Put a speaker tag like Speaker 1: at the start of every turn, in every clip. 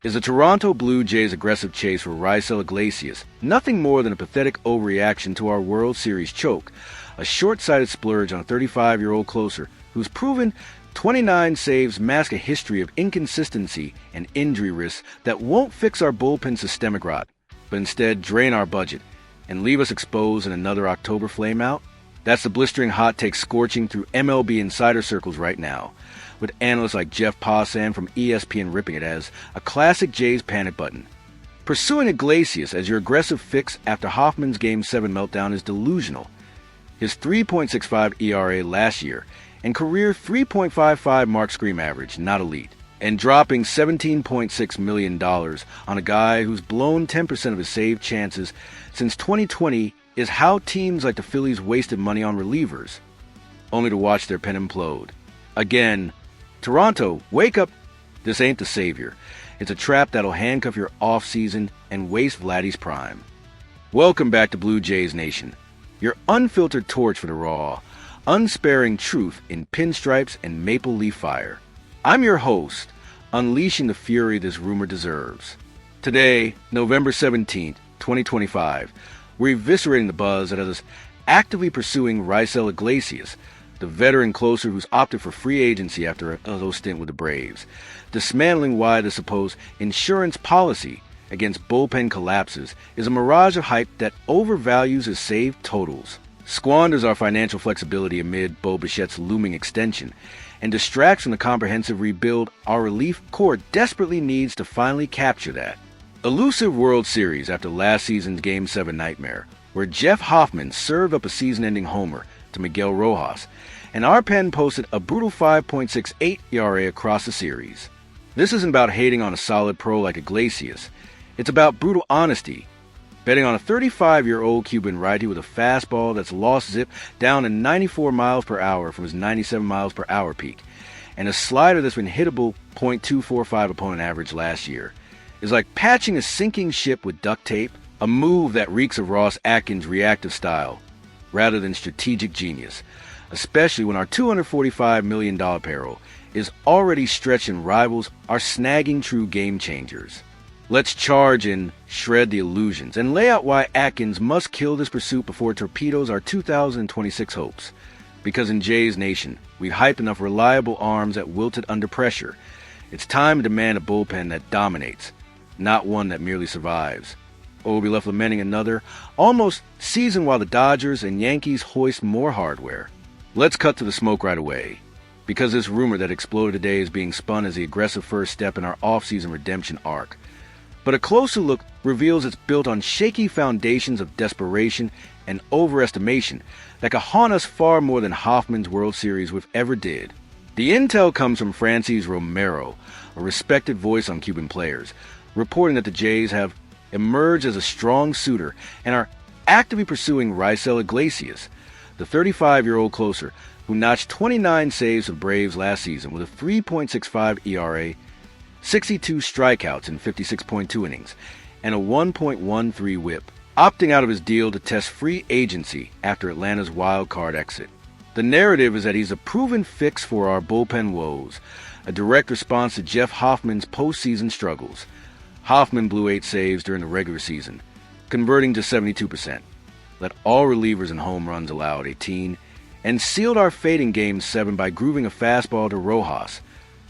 Speaker 1: Is the Toronto Blue Jays' aggressive chase for Raisel Iglesias nothing more than a pathetic overreaction to our World Series choke, a short-sighted splurge on a 35-year-old closer whose proven 29 saves mask a history of inconsistency and injury risks that won't fix our bullpen systemic rot, but instead drain our budget and leave us exposed in another October flameout? That's the blistering hot take scorching through MLB insider circles right now, with analysts like Jeff Passan from ESPN ripping it as a classic Jays panic button. Pursuing Iglesias as your aggressive fix after Hoffman's Game 7 meltdown is delusional. His 3.65 ERA last year and career 3.55 mark scream average, not elite. And dropping $17.6 million on a guy who's blown 10% of his save chances since 2020 is how teams like the Phillies wasted money on relievers, only to watch their pen implode. Again, Toronto, wake up! This ain't the savior. It's a trap that'll handcuff your offseason and waste Vladdy's prime. Welcome back to Blue Jays Nation, your unfiltered torch for the raw, unsparing truth in pinstripes and maple leaf fire. I'm your host, unleashing the fury this rumor deserves. Today, November 17th, 2025, we're eviscerating the buzz that has us actively pursuing Raisel Iglesias, the veteran closer who's opted for free agency after a little stint with the Braves, dismantling why the supposed insurance policy against bullpen collapses is a mirage of hype that overvalues his saved totals, squanders our financial flexibility amid Bo Bichette's looming extension, and distracts from the comprehensive rebuild our relief corps desperately needs to finally capture that elusive World Series after last season's Game 7 nightmare, where Jeff Hoffman served up a season-ending homer to Miguel Rojas, and our pen posted a brutal 5.68 ERA across the series. This isn't about hating on a solid pro like Iglesias. It's about brutal honesty, betting on a 35-year-old Cuban righty with a fastball that's lost zip down to 94 miles per hour from his 97 miles per hour peak, and a slider that's been hittable .245 opponent average last year, is like patching a sinking ship with duct tape, a move that reeks of Ross Atkins' reactive style, rather than strategic genius, especially when our $245 million payroll is already stretched and rivals are snagging true game changers. Let's charge and shred the illusions and lay out why Atkins must kill this pursuit before it torpedoes our 2026 hopes. Because in Jays Nation, we've hyped enough reliable arms that wilted under pressure. It's time to demand a bullpen that dominates, not one that merely survives. Or we'll be left lamenting another, almost season while the Dodgers and Yankees hoist more hardware. Let's cut to the smoke right away, because this rumor that exploded today is being spun as the aggressive first step in our offseason redemption arc. But a closer look reveals it's built on shaky foundations of desperation and overestimation that could haunt us far more than Hoffman's World Series would ever did. The intel comes from Francis Romero, a respected voice on Cuban players, reporting that the Jays have emerged as a strong suitor and are actively pursuing Raisel Iglesias, the 35-year-old closer who notched 29 saves for the Braves last season with a 3.65 ERA, 62 strikeouts in 56.2 innings, and a 1.13 whip, opting out of his deal to test free agency after Atlanta's wild card exit. The narrative is that he's a proven fix for our bullpen woes, a direct response to Jeff Hoffman's postseason struggles. Hoffman blew 8 saves during the regular season, converting to 72%, let all relievers and home runs allowed 18, and sealed our fate in Game 7 by grooving a fastball to Rojas,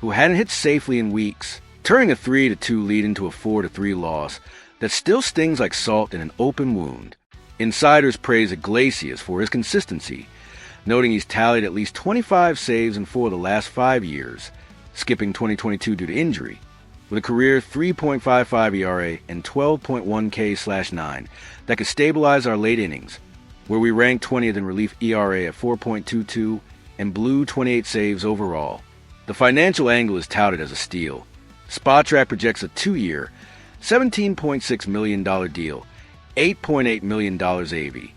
Speaker 1: who hadn't hit safely in weeks, turning a 3-2 lead into a 4-3 loss that still stings like salt in an open wound. Insiders praise Iglesias for his consistency, noting he's tallied at least 25 saves in 4 of the last 5 years, skipping 2022 due to injury, with a career 3.55 ERA and 12.1 K/9 that could stabilize our late innings, where we ranked 20th in relief ERA at 4.22 and blew 28 saves overall. The financial angle is touted as a steal. Spotrac projects a 2-year, $17.6 million deal, $8.8 million AV,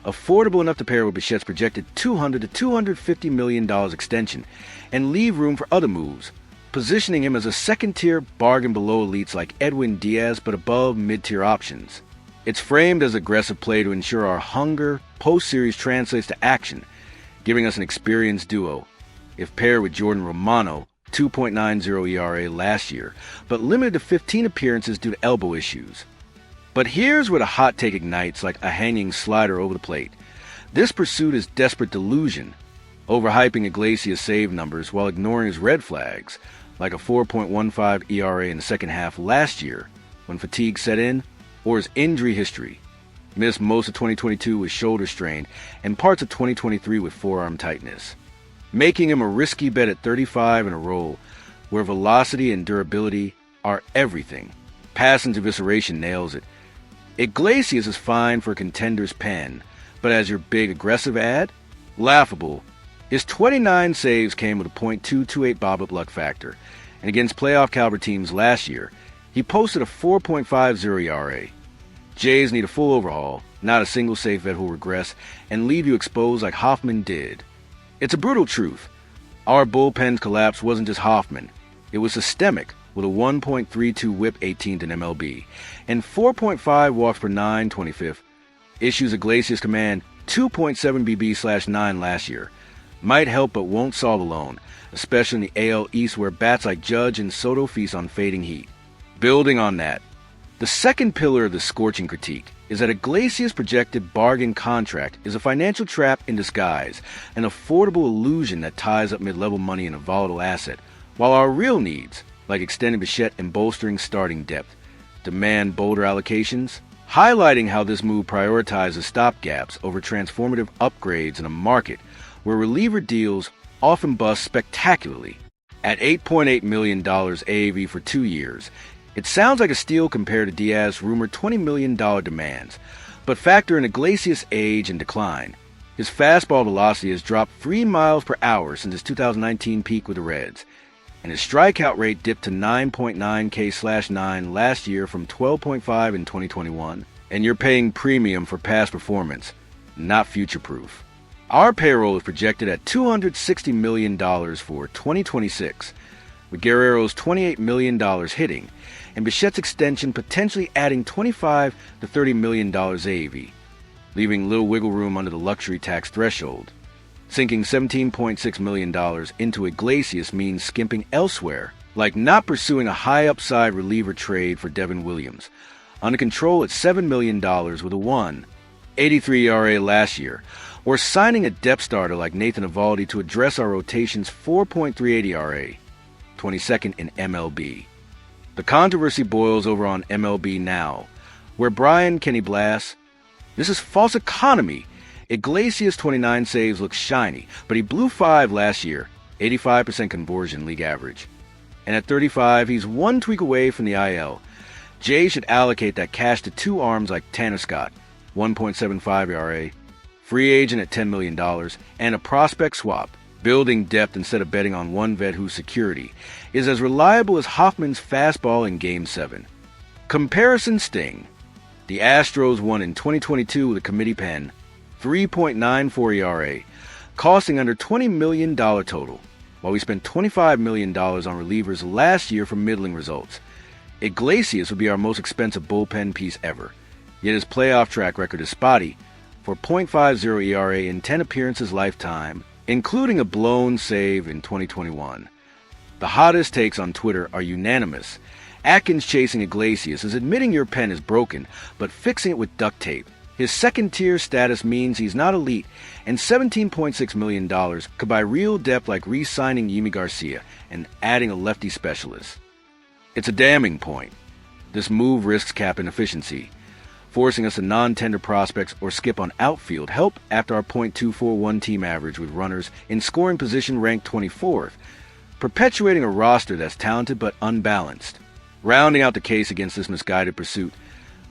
Speaker 1: affordable enough to pair with Bichette's projected $200 to $250 million extension and leave room for other moves, positioning him as a second-tier bargain below elites like Edwin Diaz but above mid-tier options. It's framed as aggressive play to ensure our hunger post-series translates to action, giving us an experienced duo, if paired with Jordan Romano, 2.90 ERA last year, but limited to 15 appearances due to elbow issues. But here's where the hot take ignites like a hanging slider over the plate. This pursuit is desperate delusion, overhyping Iglesias' save numbers while ignoring his red flags, like a 4.15 ERA in the second half last year when fatigue set in, or his injury history. Missed most of 2022 with shoulder strain and parts of 2023 with forearm tightness, making him a risky bet at 35 in a role where velocity and durability are everything. Passing to evisceration nails it. Iglesias is fine for a contender's pen, but as your big aggressive ad? Laughable. His 29 saves came with a .228 bob-up luck factor, and against playoff caliber teams last year, he posted a 4.50 ERA. Jays need a full overhaul, not a single safe vet who'll regress and leave you exposed like Hoffman did. It's a brutal truth. Our bullpen's collapse wasn't just Hoffman. It was systemic, with a 1.32 whip 18th in MLB, and 4.5 walks per 9 25th. Issues Iglesias command 2.7 BB/9 last year. Might help but won't solve alone, especially in the AL East where bats like Judge and Soto feast on fading heat. Building on that, the second pillar of the scorching critique is that Iglesias' projected bargain contract is a financial trap in disguise, an affordable illusion that ties up mid-level money in a volatile asset, while our real needs, like extending Bichette and bolstering starting depth, demand bolder allocations, highlighting how this move prioritizes stopgaps over transformative upgrades in a market where reliever deals often bust spectacularly. At $8.8 million AAV for 2 years, it sounds like a steal compared to Diaz's rumored $20 million demands, but factor in Iglesias' age and decline. His fastball velocity has dropped 3 miles per hour since his 2019 peak with the Reds, and his strikeout rate dipped to 9.9 K/9 last year from 12.5 in 2021, and you're paying premium for past performance, not future-proof. Our payroll is projected at $260 million for 2026, with Guerrero's $28 million hitting, and Bichette's extension potentially adding $25 to $30 million AAV, leaving little wiggle room under the luxury tax threshold. Sinking $17.6 million into Iglesias means skimping elsewhere, like not pursuing a high upside reliever trade for Devin Williams, under control at $7 million with a 1.83 ERA last year, or signing a depth starter like Nathan Eovaldi to address our rotation's 4.38 ERA, 22nd in MLB. The controversy boils over on MLB Now, where Brian Kenny blasts, "This is false economy. Iglesias' 29 saves look shiny, but he blew 5 last year, 85% conversion league average. And at 35, he's one tweak away from the IL. Jay should allocate that cash to 2 arms like Tanner Scott, 1.75 ERA, free agent at $10 million, and a prospect swap. Building depth instead of betting on one vet whose security is as reliable as Hoffman's fastball in Game 7. Comparison sting. The Astros won in 2022 with a committee pen, 3.94 ERA, costing under $20 million total, while we spent $25 million on relievers last year for middling results. Iglesias would be our most expensive bullpen piece ever, yet his playoff track record is spotty for .50 ERA in 10 appearances lifetime, including a blown save in 2021. The hottest takes on Twitter are unanimous. Atkins chasing Iglesias is admitting your pen is broken, but fixing it with duct tape. His second-tier status means he's not elite, and $17.6 million could buy real depth like re-signing Yimi Garcia and adding a lefty specialist. It's a damning point. This move risks cap inefficiency, forcing us to non-tender prospects or skip on outfield help after our .241 team average with runners in scoring position ranked 24th, perpetuating a roster that's talented but unbalanced. Rounding out the case against this misguided pursuit,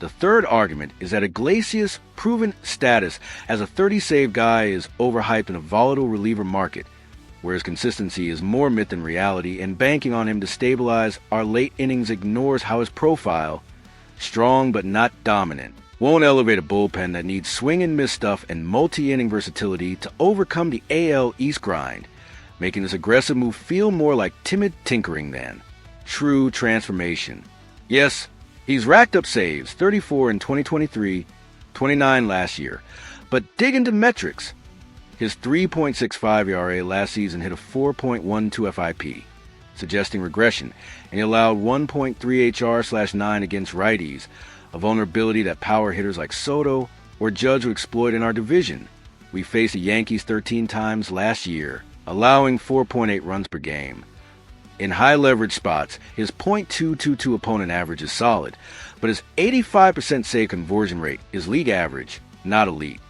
Speaker 1: the third argument is that Iglesias' proven status as a 30-save guy is overhyped in a volatile reliever market, whereas consistency is more myth than reality, and banking on him to stabilize our late innings ignores how his profile, strong but not dominant, won't elevate a bullpen that needs swing and miss stuff and multi-inning versatility to overcome the AL East grind, making this aggressive move feel more like timid tinkering than true transformation. Yes, he's racked up saves, 34 in 2023, 29 last year, but dig into metrics. His 3.65 ERA last season hit a 4.12 FIP, suggesting regression, and he allowed 1.3 HR/9 against righties, a vulnerability that power hitters like Soto or Judge would exploit in our division. We faced the Yankees 13 times last year, allowing 4.8 runs per game. In high leverage spots, his .222 opponent average is solid, but his 85% save conversion rate is league average, not elite.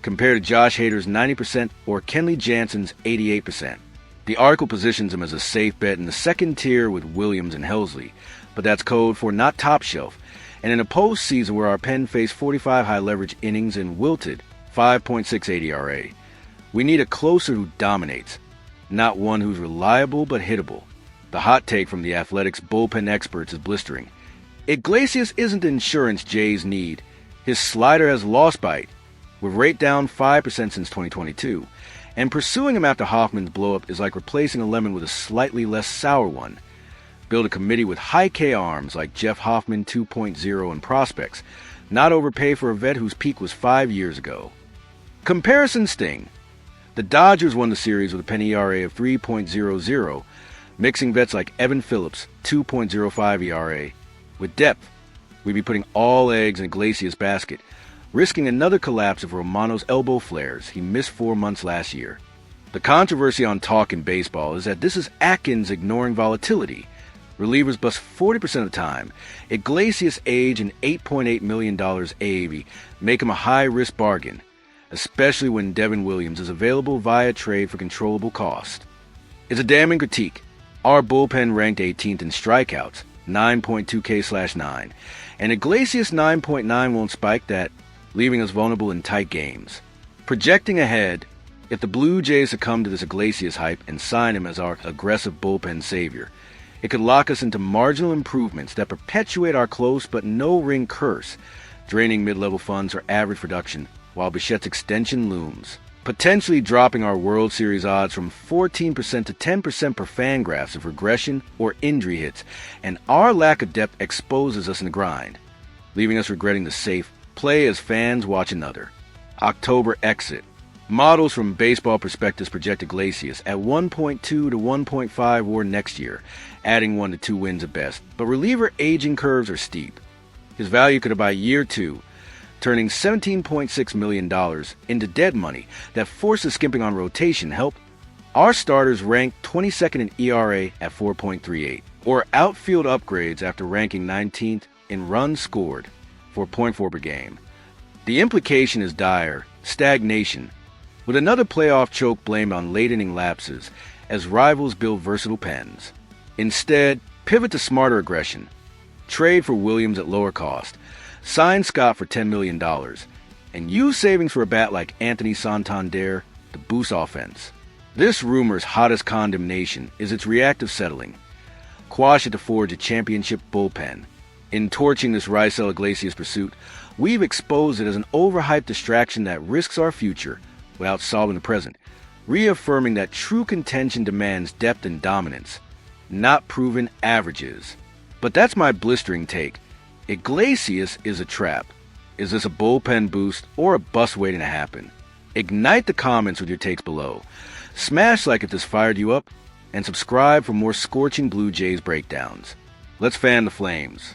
Speaker 1: Compared to Josh Hader's 90% or Kenley Jansen's 88%. The article positions him as a safe bet in the second tier with Williams and Helsley, but that's code for not top shelf. And in a postseason where our pen faced 45 high leverage innings and wilted 5.68 ERA, we need a closer who dominates, not one who's reliable but hittable. The hot take from the Athletics bullpen experts is blistering. Iglesias isn't the insurance Jays need. His slider has lost bite, with rate down 5% since 2022, and pursuing him after Hoffman's blowup is like replacing a lemon with a slightly less sour one. Build a committee with high K arms like Jeff Hoffman 2.0 and prospects, not overpay for a vet whose peak was 5 years ago. Comparison sting. The Dodgers won the series with a pen ERA of 3.00, mixing vets like Evan Phillips, 2.05 ERA. With depth, we'd be putting all eggs in Iglesias' basket, risking another collapse of Romano's elbow flares. He missed 4 months last year. The controversy on talk in baseball is that this is Atkins ignoring volatility. Relievers bust 40% of the time. Iglesias' age and $8.8 million AAV make him a high-risk bargain, especially when Devin Williams is available via trade for controllable cost. It's a damning critique. Our bullpen ranked 18th in strikeouts, 9.2 K/9, and Iglesias' 9.9 won't spike that, leaving us vulnerable in tight games. Projecting ahead, if the Blue Jays succumb to this Iglesias hype and sign him as our aggressive bullpen savior, it could lock us into marginal improvements that perpetuate our close but no-ring curse, draining mid-level funds or average production while Bichette's extension looms, potentially dropping our World Series odds from 14% to 10% per Fangraphs if regression or injury hits, and our lack of depth exposes us in the grind, leaving us regretting the safe play as fans watch another. October exit. Models from Baseball Prospectus project Iglesias at 1.2 to 1.5 WAR next year, adding 1 to 2 wins at best, but reliever aging curves are steep. His value could by year 2, turning $17.6 million into dead money that forces skimping on rotation help. Our starters ranked 22nd in ERA at 4.38, or outfield upgrades after ranking 19th in runs scored, 4.4 per game. The implication is dire, stagnation, with another playoff choke blamed on late-inning lapses as rivals build versatile pens. Instead, pivot to smarter aggression. Trade for Williams at lower cost. Sign Scott for $10 million. And use savings for a bat like Anthony Santander to boost offense. This rumor's hottest condemnation is its reactive settling. Quash it to forge a championship bullpen. In torching this Raisel Iglesias pursuit, we've exposed it as an overhyped distraction that risks our future without solving the present, reaffirming that true contention demands depth and dominance, not proven averages. But that's my blistering take. Iglesias is a trap. Is this a bullpen boost or a bust waiting to happen? Ignite the comments with your takes below. Smash like if this fired you up, and subscribe for more scorching Blue Jays breakdowns. Let's fan the flames.